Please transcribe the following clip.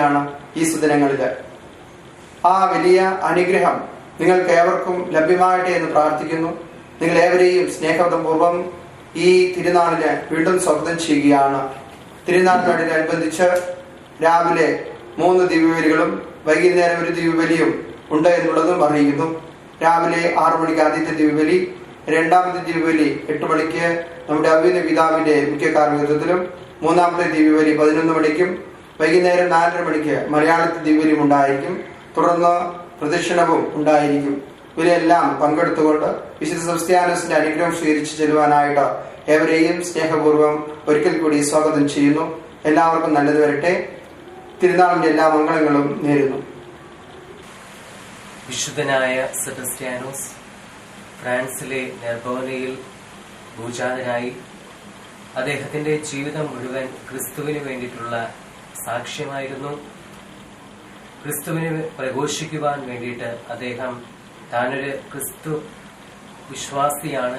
ചെയ്യുകയാണ് ഈ സുദിനങ്ങളില്. ആ വലിയ അനുഗ്രഹം നിങ്ങൾക്ക് ഏവർക്കും ലഭ്യമാകട്ടെ എന്ന് പ്രാർത്ഥിക്കുന്നു. നിങ്ങൾ ഏവരെയും സ്നേഹപൂർവ്വം ഈ തിരുനാളിന് വീണ്ടും സ്വാഗതം ചെയ്യുകയാണ്. തിരുനാളിനോടനുബന്ധിച്ച് രാവിലെ 3 ദിവ്യബലികളും വൈകുന്നേരം 1 ദിവ്യബലിയും ഉണ്ട് എന്നുള്ളതും അറിയിക്കുന്നു. രാവിലെ 6 മണിക്ക് ആദ്യത്തെ ദിവ്യബലി, രണ്ടാമത്തെ ദിവ്യബലി 8 മണിക്ക് നമ്മുടെ അഭിനയ പിതാവിന്റെ മുഖ്യ കാർമ്മികത്വത്തിലും, മൂന്നാമത്തെ ദിവ്യബലി 11 മണിക്കും വൈകുന്നേരം 4:30 മണിക്ക് മലയാളത്തിൽ ദിവ്യബലിയും ഉണ്ടായിരിക്കും. തുടർന്ന് പ്രദക്ഷിണവും ഉണ്ടായിരിക്കും. ഇവരെല്ലാം പങ്കെടുത്തുകൊണ്ട് വിശുദ്ധ സെബസ്ത്യാനോസിന്റെ അനുഗ്രഹം സ്വീകരിച്ചു ചെല്ലുവാനായിട്ട് ഏവരെയും സ്നേഹപൂർവ്വം ഒരിക്കൽ കൂടി സ്വാഗതം ചെയ്യുന്നു. എല്ലാവർക്കും നല്ലത് വരട്ടെ. തിരുനാളിന്റെ എല്ലാ മംഗളങ്ങളും നേരുന്നു. വിശുദ്ധനായ സെബസ്ത്യാനോസ് ഫ്രാൻസിലെ നെർബോനയിൽ ഭൂജാതനായി. അദ്ദേഹത്തിന്റെ ജീവിതം മുഴുവൻ ക്രിസ്തുവിന് വേണ്ടിയിട്ടുള്ള സാക്ഷ്യമായിരുന്നു. ക്രിസ്തുവിനെ പ്രഘോഷിക്കുവാൻ വേണ്ടിയിട്ട് അദ്ദേഹം താനൊരു ക്രിസ്തു വിശ്വാസിയാണ്